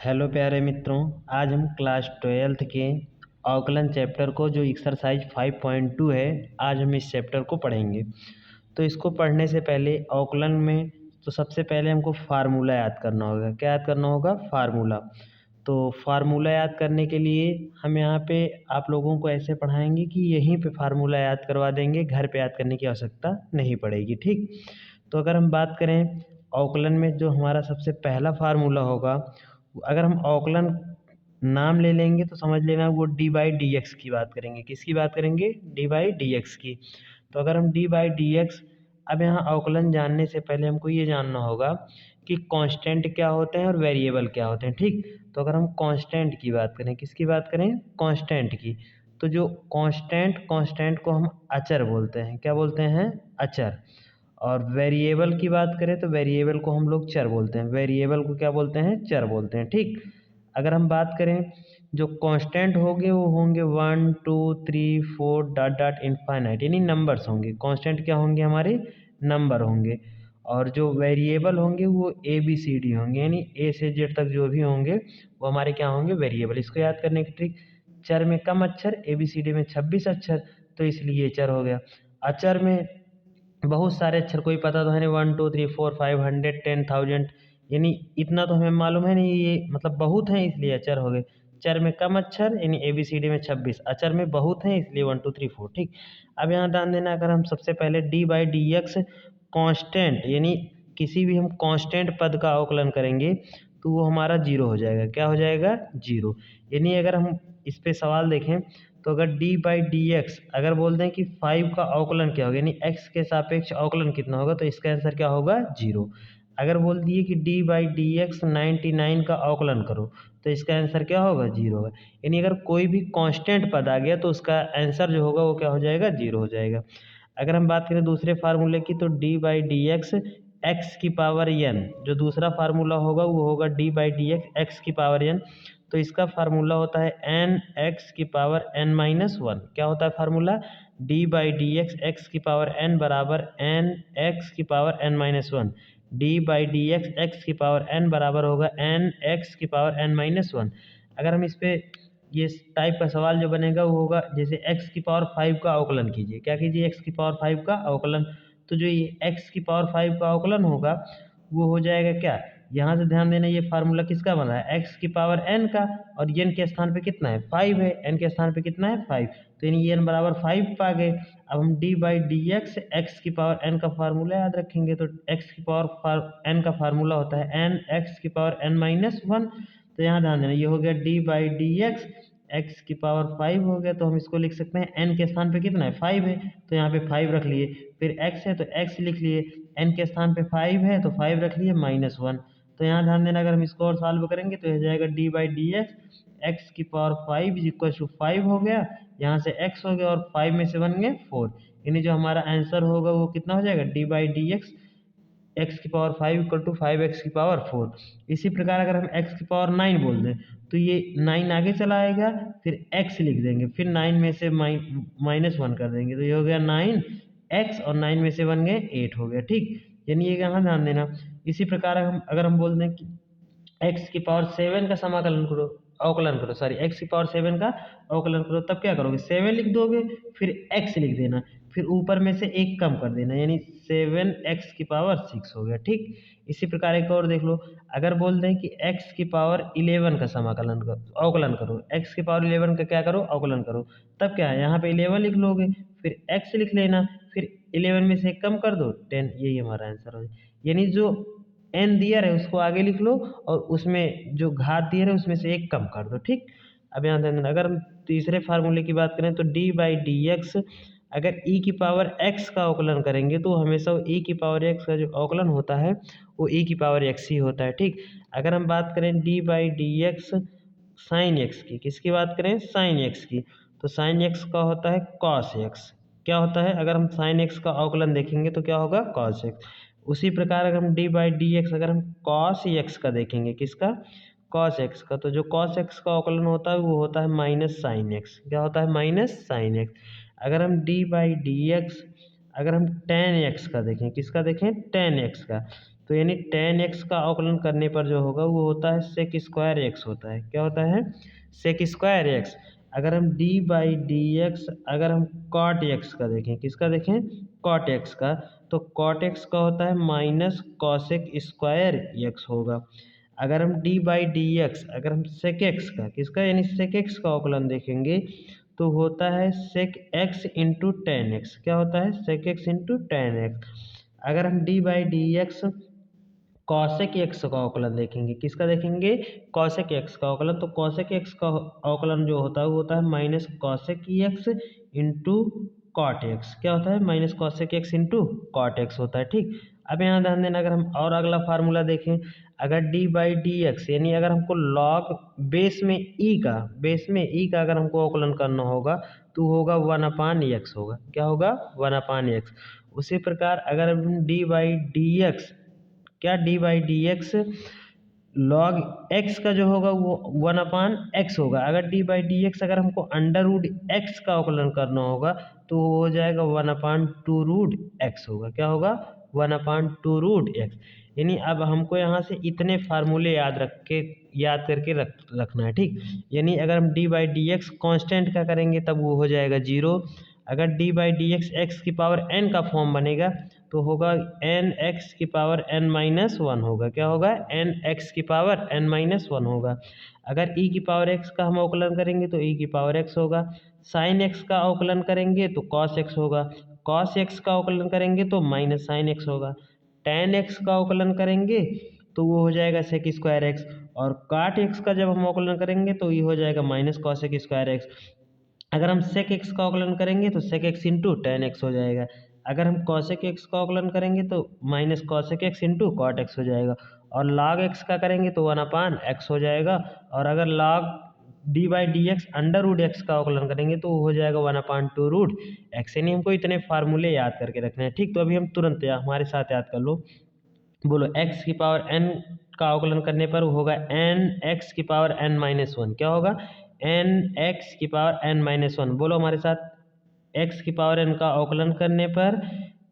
Hello प्यारे मित्रों, आज हम क्लास 12th के अवकलन चैप्टर को जो एक्सरसाइज 5.2 है, आज हम इस चैप्टर को पढ़ेंगे। तो इसको पढ़ने से पहले अवकलन में तो सबसे पहले हमको फार्मूला याद करना होगा। क्या याद करना होगा? फार्मूला। तो फार्मूला याद करने के लिए हम यहाँ पे आप लोगों को ऐसे पढ़ाएंगे कि यहीं पे फार्मूला याद करवा देंगे, घर पे याद करने की आवश्यकता नहीं पड़ेगी। ठीक, तो अगर हम बात करें अवकलन में जो हमारा सबसे पहला फार्मूला होगा, अगर हम अवकलन नाम ले लेंगे तो समझ लेना वो डी बाई डी एक्स की बात करेंगे। किसकी बात करेंगे? डी बाई डी एक्स की। तो अगर हम डी बाई डी एक्स, अब यहाँ अवकलन जानने से पहले हमको ये जानना होगा कि कांस्टेंट क्या होते हैं और वेरिएबल क्या होते हैं। ठीक, तो अगर हम कांस्टेंट की बात करें, किसकी बात करें? कांस्टेंट की। तो जो कांस्टेंट को हम अचर बोलते हैं। क्या बोलते हैं? अचर। और वेरिएबल की बात करें तो वेरिएबल को हम लोग चर बोलते हैं। वेरिएबल को क्या बोलते हैं? चर बोलते हैं। ठीक, अगर हम बात करें जो कांस्टेंट होंगे वो होंगे 1 2 3 4 डॉट डॉट इनफाइनाइट, यानी नंबर्स होंगे। कांस्टेंट क्या होंगे? हमारे नंबर होंगे। और जो वेरिएबल होंगे वो ए बी सी डी होंगे, यानी ए से जेड तक जो भी होंगे वो हमारे क्या होंगे? वेरिएबल। इसको याद करने की ट्रिक, चर में कम अक्षर, ए बी सी डी में 26 अक्षर, तो इसलिए चर हो गया। अचर में बहुत सारे अक्षर, कोई पता तो है नहीं, 1 2 3 4 500 10,000, यानी इतना तो हमें मालूम है नहीं, ये मतलब बहुत हैं इसलिए अचर हो गए। चर में कम अक्षर यानी ए बी सी डी में 26, अचर में बहुत हैं इसलिए 1 2 3 4। ठीक, अब यहाँ ध्यान देना, अगर हम सबसे पहले D by D x constant, यानी किसी भी हम कांस्टेंट पद का अवकलन करेंगे तो वो हमारा जीरो हो जाएगा। क्या हो जाएगा? जीरो। यानी अगर हम इस पे सवाल देखें तो अगर डी बाई डी एक्स, अगर बोल दें कि 5 का अवकलन क्या होगा, यानी एक्स के सापेक्ष अवकलन कितना होगा, तो इसका आंसर क्या होगा? जीरो। अगर बोल दिए कि डी बाई डी एक्स 99 का अवकलन करो, तो इसका आंसर क्या होगा? जीरो होगा। यानी अगर कोई भी कांस्टेंट पद आ गया तो उसका आंसर जो होगा वो क्या हो जाएगा? जीरो हो जाएगा। अगर हम बात करें दूसरे फार्मूले की, तो D by D x x की पावर एन, जो दूसरा फार्मूला होगा वो होगा D by D x x की पावर एन। तो इसका फार्मूला होता है एन एक्स की पावर एन माइनस वन। क्या होता है formula? D by D x x की पावर एन बराबर एन एक्स की power N minus one. D by D x x की पावर एन बराबर होगा एन एक्स की पावर एन माइनस वन। अगर हम इस पे ये टाइप का सवाल जो बनेगा वो होगा जैसे x की पावर 5 का अवकलन कीजिए। क्या कीजिए? x की पावर 5 का अवकलन। तो जो ये x की पावर 5 का अवकलन होगा वो हो जाएगा क्या? यहाँ से ध्यान देना, ये फार्मूला किसका बना है? x की पावर n का, और n के स्थान पे कितना है? 5 है। n के स्थान पे कितना है? 5। तो यानी n बराबर 5 पा गए। अब हम d by D x x की पावर n का फार्मूला याद रखेंगे, तो x की पावर n का फार्मूला होता है n x की पावर n माइनस वन। तो यहाँ ध्यान देना, ये हो गया D by D x x की पावर 5 हो गया। तो हम इसको लिख सकते हैं n के स्थान पे कितना है? 5 है, तो यहाँ पे 5 रख लिए। फिर x है तो x लिख लिए, n के स्थान पे 5 है तो 5 रख लिए माइनस वन। तो यहाँ ध्यान देना, अगर हम इसको और सॉल्व करेंगे तो यह जाएगा D by D x x की पावर 5 इज इक्वल टू 5 हो गया। यहाँ से x हो गया और 5 में से बन गए 4, यानी जो हमारा आंसर होगा वो कितना हो जाएगा? D by D x x की पावर 5 इक्वल टू 5 एक्स की पावर 4। इसी प्रकार अगर हम x की पावर 9 बोल दें तो ये 9 आगे चला आएगा, फिर x लिख देंगे, फिर 9 में से माइनस वन कर देंगे, तो ये हो गया 9x, और 9 में से बन गए 8 हो गया। ठीक, यानी ये यहाँ ध्यान देना। इसी प्रकार हम अगर हम बोल दें कि x की पावर 7 का समाकलन करो, अवकलन करो, सॉरी x की पावर 7 का अवकलन करो, तब क्या करोगे? 7 लिख दोगे, फिर x लिख देना, फिर ऊपर में से एक कम कर देना, यानी 7x की पावर 6 हो गया। ठीक, इसी प्रकार एक और देख लो, अगर बोल दें कि x की पावर 11 का समाकलन करो, अवकलन करो, x की पावर 11 का क्या करो? अवकलन करो, तब क्या है? यहाँ पे 11 लिख लोगे, फिर x लिख लेना, फिर 11 में से एक कम कर दो 10, यही हमारा आंसर हो। यानी जो n दिया है उसको आगे लिख लो, और उसमें जो घात दिया है उसमें से एक कम कर दो। ठीक, अब यहाँ ध्यान देना, अगर हम तीसरे फार्मूले की बात करें तो डी बाई डी एक्स, अगर e की पावर x का अवकलन करेंगे तो हमेशा e की पावर x का जो अवकलन होता है वो e की पावर x ही होता है। ठीक, अगर हम बात करें D by D x sine x की, किसकी बात करें? साइन एक्स की, तो साइन एक्स का होता है कॉस एक्स। क्या होता है? अगर हम साइन एक्स का अवकलन देखेंगे तो क्या होगा? Cos x. उसी प्रकार अगर हम डी बाई डी एक्स, अगर हम कॉस एक्स का देखेंगे, किसका? कॉस एक्स का, तो जो कॉस एक्स का अवकलन होता है वो होता है माइनस साइन एक्स। क्या होता है? Minus sine x. अगर हम डी बाई डी एक्स, अगर हम टेन एक्स का देखें, किसका देखें? टेन एक्स का, तो यानी tan x का अवकलन करने पर जो होगा वो होता है sec स्क्वायर x होता है। क्या होता है? sec square x। अगर हम d बाई डी एक्स, अगर हम cot x का देखें, किसका देखें? cot x का, तो cot x का होता है माइनस cosec स्क्वायर x होगा। अगर हम d बाई डी एक्स, अगर हम sec x का, किसका यानी sec x का अवकलन देखेंगे तो होता है sec x into ten x. क्या होता है? sec x into ten x. अगर हम d by D x cosec x का अवकलन देखेंगे, किसका देखेंगे? कॉसेक एक्स का अवकलन। तो कॉसेक एक्स का अवकलन जो होता है वो होता है minus cosec X into cot X. क्या होता है? Minus cosec X into cot X होता है। ठीक, अब यहाँ ध्यान देना, अगर हम और अगला फार्मूला देखें, अगर डी बाई डी एक्स यानी अगर हमको लॉग बेस में ई का अगर हमको अवकलन करना होगा तो होगा 1/x होगा। क्या होगा? 1/x। उसी प्रकार अगर हम डी बाई डी एक्स, क्या D by D x log x का जो होगा वो 1/x होगा। अगर डी बाई डी एक्स अगर हमको अंडर रूट एक्स का अवकलन करना होगा तो वो हो जाएगा 1/2√x होगा। क्या होगा? 1/2√x। यानी अब हमको यहाँ से इतने फार्मूले याद करके रखना है। ठीक, यानी अगर हम D by D x constant का करेंगे तब वो हो जाएगा 0। अगर D by D x x की पावर n का फॉर्म बनेगा तो होगा एन एक्स की पावर n माइनस वन होगा। क्या होगा? एन एक्स की पावर n माइनस वन होगा। अगर e की पावर x का हम अवकलन करेंगे तो e की पावर x होगा। साइन x का अवकलन करेंगे तो cos x होगा। cos x का अवकलन करेंगे तो माइनस साइन x होगा। tan x का अवकलन करेंगे तो वो हो जाएगा sec स्क्वायर x। और काट x का जब हम अवकलन करेंगे तो ये हो जाएगा माइनस cosec स्क्वायर x। अगर हम sec x का अवकलन करेंगे तो sec x into ten x हो जाएगा। अगर हम cosec x का अवकलन करेंगे तो minus cosec x into cot X हो जाएगा। और log x का करेंगे तो 1/x हो जाएगा। और अगर log D by D X under root X का अवकलन करेंगे तो हो जाएगा 1/2√x। यानी हमको इतने फार्मूले याद करके रखने हैं। ठीक, तो अभी हम तुरंत हमारे साथ याद कर लो। बोलो x की पावर n का अवकलन करने पर होगा n x की पावर n माइनस वन। क्या होगा? n x की पावर n माइनस वन। बोलो हमारे साथ, x की पावर n का अवकलन करने पर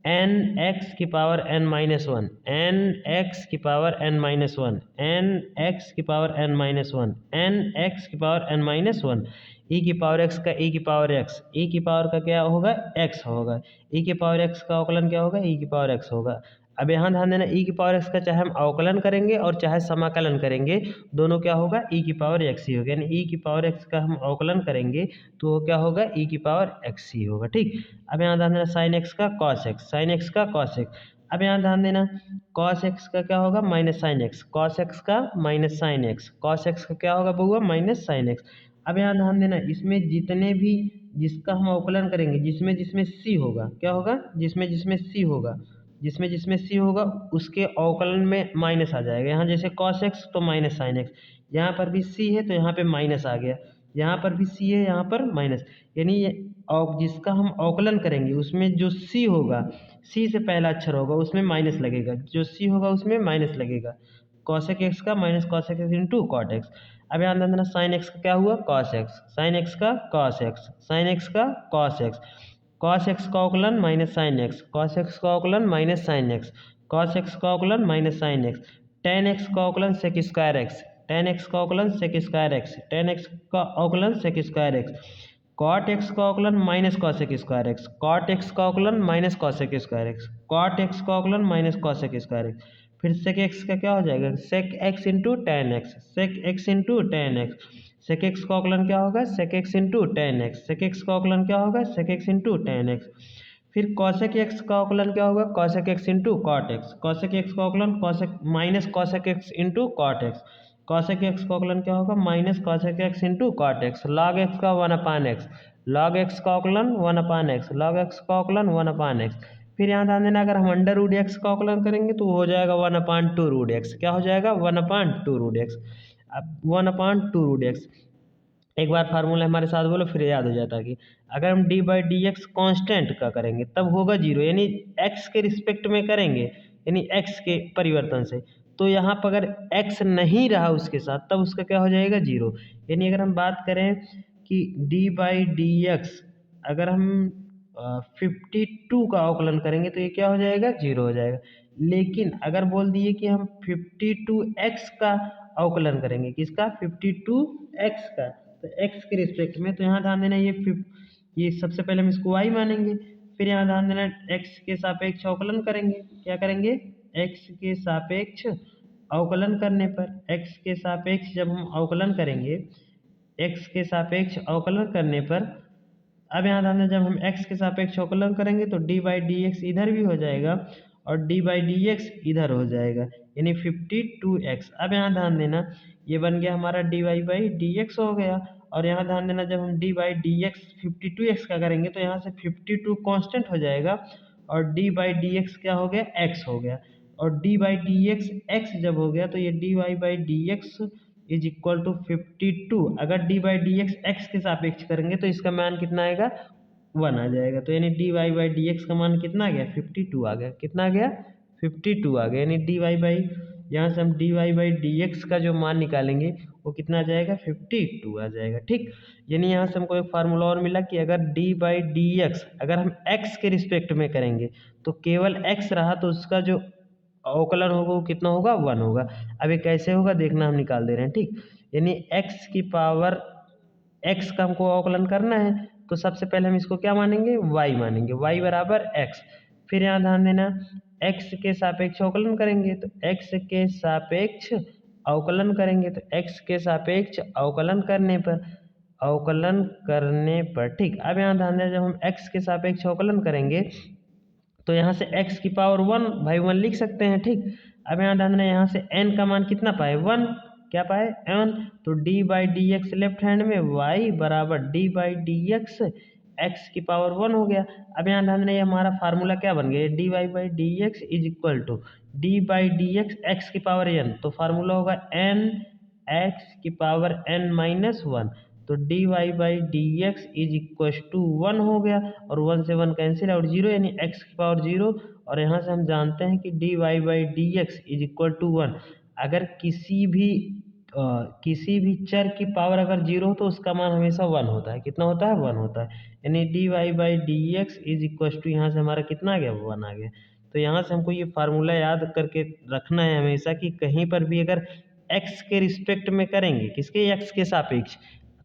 n x की power n minus one, n x की power n minus one, n x की power n minus one, n x की पावर n माइनस वन। ई की पावर x का e की पावर x, e की पावर का क्या होगा? x होगा। e की पावर x का अवकलन क्या होगा? e की पावर x होगा। अब यहाँ ध्यान देना, e की पावर x का चाहे हम अवकलन करेंगे और चाहे समाकलन करेंगे, दोनों क्या होगा? e की पावर x ही होगा। यानी e की पावर x का हम अवकलन करेंगे तो वो क्या होगा? e की पावर x ही होगा। ठीक, अब यहाँ ध्यान देना, साइन x का cos x, साइन x का cos x। अब यहाँ ध्यान देना, cos x का क्या होगा? Minus sine x, cos x का minus sine x, cos x का क्या होगा बउआ? Minus sine x। अब यहाँ ध्यान देना, इसमें जितने भी जिसका हम अवकलन करेंगे, जिसमें जिसमें c होगा, क्या होगा? जिसमें जिसमें c होगा, जिसमें जिसमें c होगा उसके अवकलन में माइनस आ जाएगा। यहाँ जैसे cos x तो माइनस साइन x, यहाँ पर भी c है तो यहाँ पे माइनस आ गया, यहाँ पर भी c है यहाँ पर माइनस। यानी जिसका हम अवकलन करेंगे उसमें जो c होगा, c से पहला अक्षर होगा उसमें माइनस लगेगा, जो c होगा उसमें माइनस लगेगा। cosec x का minus cosec x into cot X. अब यहाँ ध्यान देना, साइन x का क्या हुआ? cos x, साइन x का cos x, साइन x का cos x, cos x का अवकलन minus sine x, cos x का अवकलन minus sine x, cos x का अवकलन minus sine x, tan x का अवकलन sec square x, tan x का अवकलन sec square x, tan x का अवकलन sec square x, cot x का अवकलन minus cosec square x, cot x का अवकलन minus cosec square x, cot x का अवकलन माइनस cosec स्क्वायर x। फिर sec x का क्या हो जाएगा? sec x into ten x, sec x into ten x. sec x का अवकलन क्या होगा? sec x into ten x, sec x का अवकलन क्या होगा? sec x into ten x. फिर cosec x का अवकलन क्या होगा? cosec x into cot x, cosec x का अवकलन minus cosec x into cot x, cosec x का अवकलन क्या होगा? Minus cosec x into cot x, log x का 1/x, log x का अवकलन 1/x, log x का अवकलन 1/x। फिर यहाँ ध्यान देना, अगर हम अंडर रूट एक्स का अवकलन करेंगे तो हो जाएगा 1/2√x। क्या हो जाएगा? 1/2√x। अब 1/2√x, एक बार फार्मूला हमारे साथ बोलो फिर याद हो जाता है कि अगर हम D by D x constant का करेंगे तब होगा 0, यानी x के रिस्पेक्ट में करेंगे, यानी x के परिवर्तन से, तो यहाँ पर अगर x नहीं रहा उसके साथ तब उसका क्या हो जाएगा? 0। यानी अगर हम बात करें कि डी बाई डी एक्स अगर हम 52 का अवकलन करेंगे तो ये क्या हो जाएगा? 0 हो जाएगा। लेकिन अगर बोल दिए कि हम 52x का अवकलन करेंगे, किसका? 52x का, तो x के रिस्पेक्ट में, तो यहाँ ध्यान देना ये सबसे पहले हम इसको y मानेंगे, फिर यहाँ ध्यान देना x के सापेक्ष अवकलन करेंगे। क्या करेंगे? x के सापेक्ष अवकलन करने पर, x के सापेक्ष जब हम अवकलन करेंगे, x के सापेक्ष अवकलन करने पर, अब यहाँ ध्यान देना जब हम x के सापेक्ष अवकलन करेंगे तो डी बाई डी एक्स इधर भी हो जाएगा और डी बाई डी एक्स इधर हो जाएगा, यानी 52x। अब यहाँ ध्यान देना ये बन गया हमारा D Y by D X हो गया, और यहाँ ध्यान देना जब हम D by D x 52x का करेंगे तो यहाँ से 52 कांस्टेंट हो जाएगा और डी बाई डी एक्स क्या हो गया? x हो गया, और D by D X x जब हो गया तो ये D Y by D X is equal to 52। अगर D by D x X के सापेक्ष करेंगे तो इसका मान कितना आएगा? 1 आ जाएगा। तो यानी D Y by D X का मान कितना आ गया? 52 आ गया। कितना आ गया? 52 आ गया, यानी डी वाई बाई, यहाँ से हम D Y by D X का जो मान निकालेंगे वो कितना आ जाएगा? 52 आ जाएगा। ठीक, यानी यहाँ से हमको एक फार्मूला और मिला कि अगर डी बाई डी एक्स अगर हम एक्स के रिस्पेक्ट में करेंगे तो केवल एक्स रहा तो उसका जो अवकलन होगा वो कितना होगा? 1 होगा। अब ये कैसे होगा देखना, हम निकाल दे रहे हैं। ठीक, यानी x की पावर x का हमको अवकलन करना है तो सबसे पहले हम इसको क्या मानेंगे? y मानेंगे, y बराबर x। फिर यहाँ ध्यान देना x के सापेक्ष अवकलन करेंगे तो x के सापेक्ष अवकलन करेंगे तो x के सापेक्ष अवकलन करने पर ठीक। अब यहाँ ध्यान देना जब हम x के सापेक्ष अवकलन करेंगे तो यहाँ से x की पावर 1 बाई 1 लिख सकते हैं। ठीक, अब यहाँ ध्यान देना यहाँ से n का मान कितना पाए? 1। क्या पाए? 1। तो d by D x left hand में y बराबर d by D x x की पावर 1 हो गया। अब यहाँ ध्यान देना ये हमारा फार्मूला क्या बन गया? D Y by D X is equal to D by D x x की पावर n, तो फार्मूला होगा n एक्स की पावर n माइनस 1। तो D Y by D X is equal to 1 हो गया, और 1 से 1 कैंसिल और 0, यानी x की पावर 0। और यहाँ से हम जानते हैं कि D Y by D X is equal to 1। अगर किसी भी चर की पावर अगर 0 हो तो उसका मान हमेशा 1 होता है। कितना होता है? 1 होता है, यानी D Y by D X is equal to, यहाँ से हमारा कितना आ गया? 1 आ गया। तो यहाँ से हमको ये फार्मूला याद करके रखना है हमेशा कि कहीं पर भी अगर x के रिस्पेक्ट में करेंगे, किसके? x के सापेक्ष,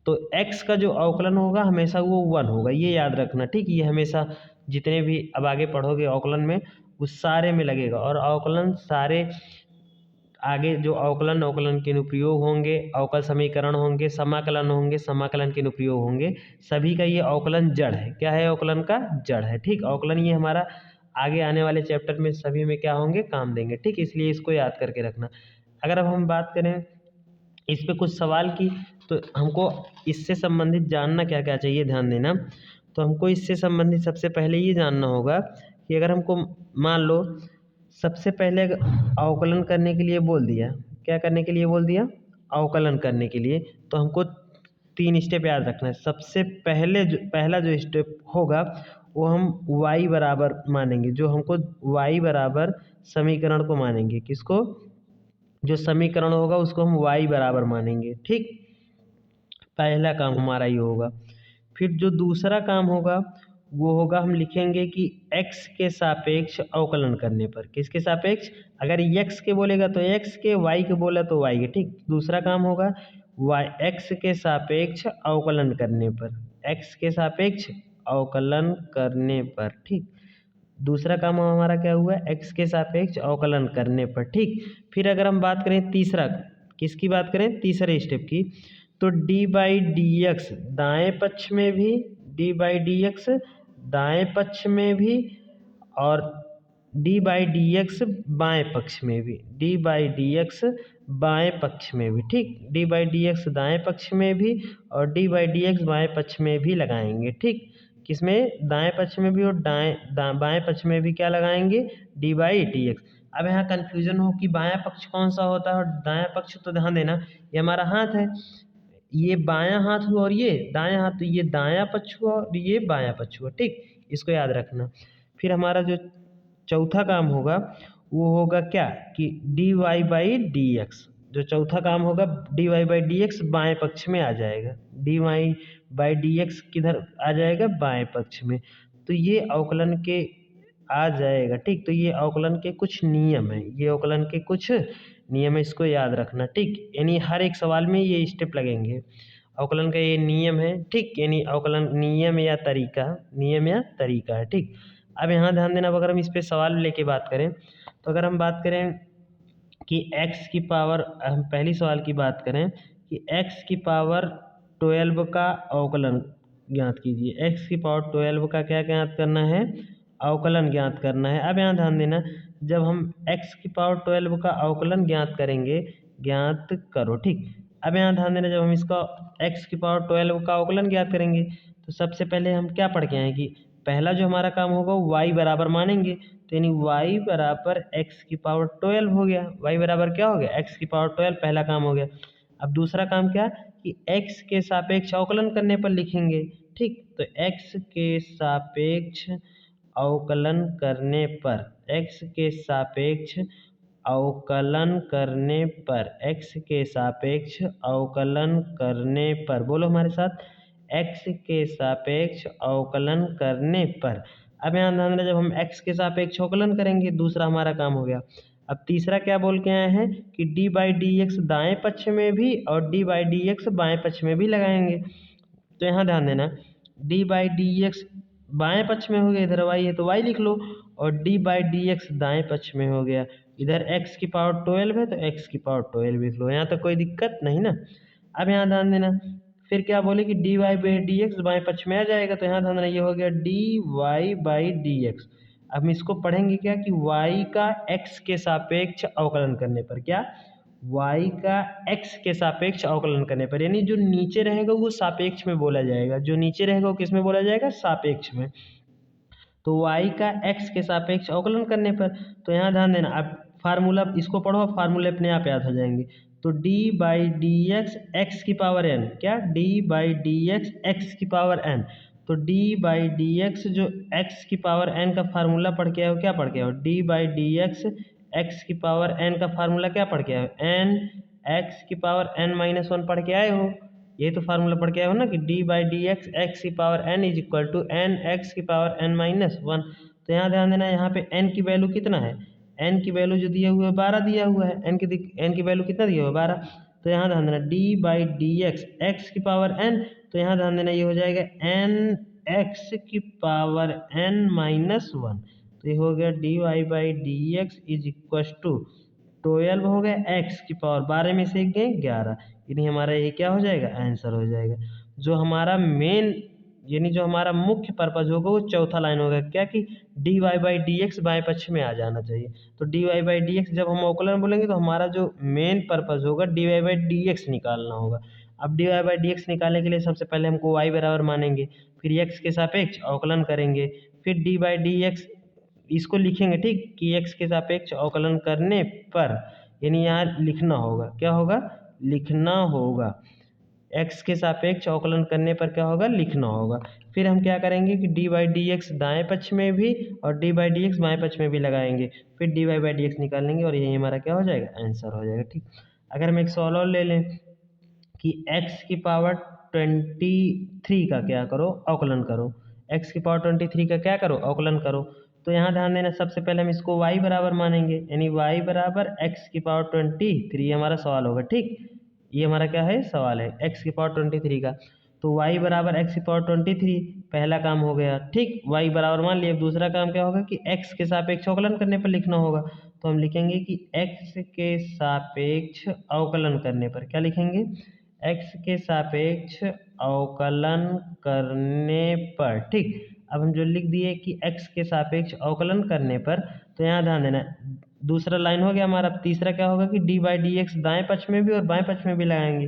तो x का जो अवकलन होगा हमेशा वो 1 होगा, ये याद रखना। ठीक, ये हमेशा जितने भी अब आगे पढ़ोगे अवकलन में उस सारे में लगेगा, और अवकलन सारे आगे जो अवकलन के अनुप्रयोग होंगे, अवकल समीकरण होंगे, समाकलन होंगे, समाकलन के अनुप्रयोग होंगे, सभी का ये अवकलन जड़ है। क्या है? अवकलन का जड़ है। ठीक, अवकलन ये हमारा आगे आने वाले चैप्टर में सभी में क्या होंगे? काम देंगे। ठीक, इसलिए इसको याद करके रखना। अगर अब हम बात करें इस पे कुछ सवाल की, तो हमको इससे संबंधित जानना क्या क्या चाहिए, ध्यान देना। तो हमको इससे संबंधित सबसे पहले ये जानना होगा कि अगर हमको मान लो सबसे पहले अवकलन करने के लिए बोल दिया, क्या करने के लिए बोल दिया? अवकलन करने के लिए, तो हमको 3 स्टेप याद रखना है। सबसे पहला जो स्टेप होगा वो हम y बराबर मानेंगे, जो हमको y बराबर समीकरण को मानेंगे। किसको? जो समीकरण होगा उसको हम y बराबर मानेंगे। ठीक, पहला काम हमारा ये होगा। फिर जो दूसरा काम होगा वो होगा हम लिखेंगे कि x के सापेक्ष अवकलन करने पर। किसके सापेक्ष? अगर x के बोलेगा तो x के, y के बोला तो y के। ठीक, दूसरा काम होगा x के सापेक्ष अवकलन करने पर, x के सापेक्ष अवकलन करने पर। ठीक, दूसरा काम हमारा क्या हुआ? x के सापेक्ष अवकलन करने पर। ठीक, फिर अगर हम बात करें तीसरा, किसकी बात करें? तीसरे स्टेप की, तो d बाई डी एक्स दाएँ पक्ष में भी, d बाई डी एक्स दाएँ पक्ष में भी, और d बाई डी एक्स बाएँ पक्ष में भी, d बाई डी एक्स बाएँ पक्ष में भी। ठीक, d बाई डी एक्स दाएँ पक्ष में भी और d बाई डी एक्स बाएँ पक्ष में भी लगाएंगे। ठीक, किसमें? दाएँ पक्ष में भी और बाएँ पक्ष में भी क्या लगाएंगे? D by D X. अब यहाँ कन्फ्यूजन हो कि बायां पक्ष कौन सा होता है और दायां पक्ष, तो ध्यान देना ये हमारा हाथ है, ये बायां हाथ हुआ और ये दायां हाथ, तो ये दायां पक्ष हुआ और ये बायां पक्ष हुआ। ठीक, इसको याद रखना। फिर हमारा जो चौथा काम होगा वो होगा क्या? कि D Y by D X, जो चौथा काम होगा D Y by D X बाएँ पक्ष में आ जाएगा। D Y by D X किधर आ जाएगा? बाएँ पक्ष में। तो ये अवकलन के आ जाएगा। ठीक, तो ये अवकलन के कुछ नियम है, ये अवकलन के कुछ नियम है, इसको याद रखना। ठीक, यानी हर एक सवाल में ये स्टेप लगेंगे। अवकलन का ये नियम है। ठीक, यानी अवकलन नियम या तरीका है। ठीक, अब यहाँ ध्यान देना, अब अगर हम इस पे सवाल लेके बात करें, तो अगर हम बात करें कि x की पावर, हम पहली सवाल की बात करें कि x की पावर 12 का अवकलन ज्ञात कीजिए। x की पावर 12 का क्या ज्ञात करना है? अवकलन ज्ञात करना है। अब यहाँ ध्यान देना, जब हम x की पावर 12 का अवकलन ज्ञात करेंगे, ज्ञात करो। ठीक, अब यहाँ ध्यान देना, जब हम इसका x की पावर 12 का अवकलन ज्ञात करेंगे, तो सबसे पहले हम क्या पढ़ के आए कि पहला जो हमारा काम होगा वो y बराबर मानेंगे, तो यानी y बराबर x की पावर 12 हो गया। y बराबर क्या हो गया? x की पावर 12, पहला काम हो गया। अब दूसरा काम क्या कि x के सापेक्ष अवकलन करने पर लिखेंगे। ठीक, तो x के सापेक्ष अवकलन करने पर, x के सापेक्ष अवकलन करने पर, x के सापेक्ष अवकलन करने पर, बोलो हमारे साथ, x के सापेक्ष अवकलन करने पर। अब यहाँ ध्यान देना, जब हम x के सापेक्ष अवकलन करेंगे, दूसरा हमारा काम हो गया। अब तीसरा क्या बोल के आए हैं कि डी बाई डी एक्स दाएँ पक्ष में भी और डी बाई डी एक्स बाएँ पक्ष में भी लगाएंगे। तो यहाँ ध्यान देना, डी बाई डी एक्स बाएँ पक्ष में हो गया, इधर y है तो y लिख लो, और डी बाई डी एक्स दाएँ पक्ष में हो गया, इधर x की पावर 12 है तो x की पावर 12 लिख लो। यहाँ तक कोई दिक्कत नहीं ना। अब यहाँ ध्यान देना, फिर क्या बोले कि D Y by D X बाएँ पक्ष में आ जाएगा, तो यहाँ ध्यान देना, ये हो गया D Y by D X. अब हम इसको पढ़ेंगे क्या कि y का x के सापेक्ष अवकलन करने पर, क्या y का x के सापेक्ष अवकलन करने पर, यानी जो नीचे रहेगा वो सापेक्ष में बोला जाएगा, जो नीचे रहेगा वो किस में बोला जाएगा? सापेक्ष में। तो y का x के सापेक्ष अवकलन करने पर, तो यहाँ ध्यान देना, अब फार्मूला इसको पढ़ो, फार्मूले अपने आप याद हो जाएंगे। तो d by D x x की पावर n, क्या d by D x x की पावर n, तो d बाई डी एक्स जो x की पावर n का फार्मूला पढ़ के आए हो, क्या पढ़ के आए हो? d by D x x की पावर n का फार्मूला क्या पढ़ के आए हो? n x की पावर n माइनस 1 पढ़ के आए हो। ये तो फार्मूला पढ़ के आए हो ना कि d by D x x की power n is equal to n x की पावर n माइनस 1। तो यहाँ ध्यान देना, यहाँ पे n की वैल्यू कितना है? n की वैल्यू जो दिया हुआ है 12 दिया हुआ है, n की वैल्यू कितना दिया हुआ है? 12। तो यहाँ ध्यान देना D by D x x की पावर n, तो यहाँ ध्यान देना ये हो जाएगा n एक्स की पावर n माइनस 1। तो ये हो गया D Y by D X is equal to 12 हो गया एक्स की पावर 12 में से गए 11, यानी हमारा ये क्या हो जाएगा? आंसर हो जाएगा। जो हमारा मेन, यानी जो हमारा मुख्य पर्पज होगा वो चौथा लाइन होगा, क्या कि D Y by D X बाएँ पक्ष में आ जाना चाहिए। तो D Y by D X जब हम अवकलन बोलेंगे तो हमारा जो मेन पर्पज होगा D Y by D X निकालना होगा। अब D Y by D X निकालने के लिए सबसे पहले हमको वाई बराबर मानेंगे, फिर एक्स के सापेक्ष अवकलन करेंगे, फिर डी बाई डी एक्स इसको लिखेंगे। ठीक, कि x के सापेक्ष अवकलन करने पर, यानी यहाँ लिखना होगा, क्या होगा? लिखना होगा। x के सापेक्ष अवकलन करने पर क्या होगा? लिखना होगा। फिर हम क्या करेंगे कि डी बाई डी एक्स दाएँ पक्ष में भी और डी बाई डी एक्स बाएँ पक्ष में भी लगाएंगे, फिर D Y by D X निकाल लेंगे और यही हमारा क्या हो जाएगा? आंसर हो जाएगा। ठीक, अगर हम एक सवाल और ले लें कि x की पावर 23 का क्या करो? अवकलन करो। x की पावर 23 का क्या करो? अवकलन करो। तो यहाँ ध्यान देना, सबसे पहले हम इसको y बराबर मानेंगे, यानी y बराबर x की पावर 23 हमारा सवाल होगा। ठीक, ये हमारा क्या है? सवाल है x की पावर 23 का। तो y बराबर x की पावर 23 पहला काम हो गया। ठीक, y बराबर मान लिया। दूसरा काम क्या होगा कि x के सापेक्ष अवकलन करने पर लिखना होगा, तो हम लिखेंगे कि x के सापेक्ष अवकलन करने पर, क्या लिखेंगे? x के सापेक्ष अवकलन करने पर। ठीक, अब हम जो लिख दिए कि x के सापेक्ष अवकलन करने पर, तो यहाँ ध्यान देना, दूसरा लाइन हो गया हमारा। तीसरा क्या होगा कि डी बाई डी एक्स दाएँ पक्ष में भी और बाएँ पक्ष में भी लगाएंगे,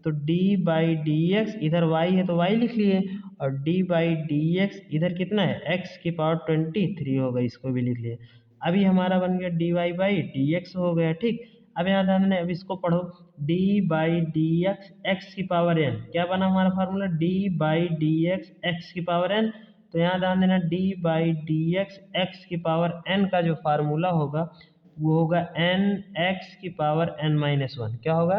तो डी बाई डी एक्स इधर y है तो y लिख लिए, और डी बाई डी एक्स इधर कितना है? x की पावर 23 होगा, इसको भी लिख लिए। अभी हमारा बन गया D Y by D X हो गया। ठीक, अब यहाँ ध्यान देना, अब इसको पढ़ो, D by D x x की पावर n, क्या बना हमारा formula? D by D x x की पावर n। तो यहाँ ध्यान देना, D by D x x की पावर n का जो फार्मूला होगा वो होगा n एक्स की पावर n माइनस 1। क्या होगा?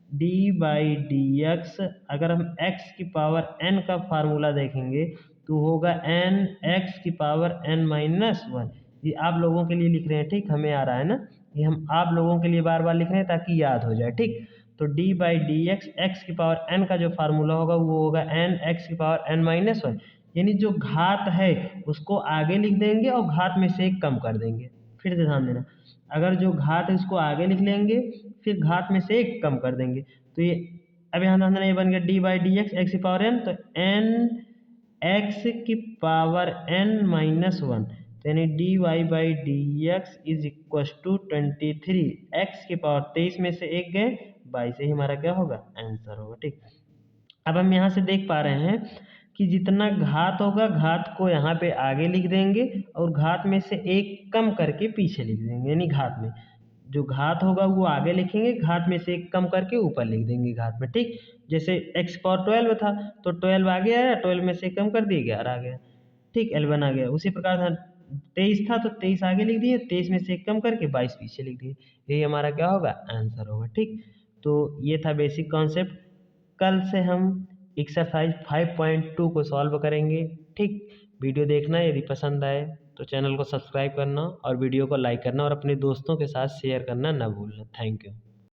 डी बाई डी एक्स, अगर हम x की पावर n का फार्मूला देखेंगे तो होगा एन एक्स की पावर एन माइनस वन। ये आप लोगों के लिए लिख रहे हैं, ठीक, हमें आ रहा है ना, ये हम आप लोगों के लिए बार बार लिख रहे हैं ताकि याद हो जाए, ठीक। तो D by D x, x की पावर एन का जो फार्मूला होगा वो होगा एन एक्स की पावर एन माइनस वन, यानी जो घात है उसको आगे लिख देंगे और घात में से एक कम कर देंगे। फिर से ध्यान देना, अगर जो घात है उसको आगे लिख लेंगे, फिर घात में से एक कम कर देंगे। तो ये अब यहाँ ध्यान देना, ये बन गया D by D x, x की पावर एन, तो एन एक्स की पावर एन माइनस वन, तो यानी D Y by D X is equal to 23, X की पावर 23 में से एक गए 22, ही हमारा क्या होगा, आंसर होगा, ठीक। अब हम यहाँ से देख पा रहे हैं कि जितना घात होगा घात को यहाँ पे आगे लिख देंगे और घात में से एक कम करके पीछे लिख देंगे, यानी घात में जो घात होगा वो आगे लिखेंगे, घात में से एक कम करके ऊपर लिख देंगे घात में, ठीक। जैसे एक्स पावर 12 था तो 12 आगे आया, 12 में से कम कर दिए 11 आ गया, ठीक, L1 आ गया। उसी प्रकार था 23 था तो 23 आगे लिख दिए, 23 में से एक कम करके 22 पीछे लिख दिए, यही हमारा क्या होगा, आंसर होगा, ठीक। तो ये था बेसिक कॉन्सेप्ट। कल से हम एक्सरसाइज 5.2 को सॉल्व करेंगे, ठीक। वीडियो देखना, यदि पसंद आए तो चैनल को सब्सक्राइब करना और वीडियो को लाइक करना और अपने दोस्तों के साथ शेयर करना ना भूलना। Thank you.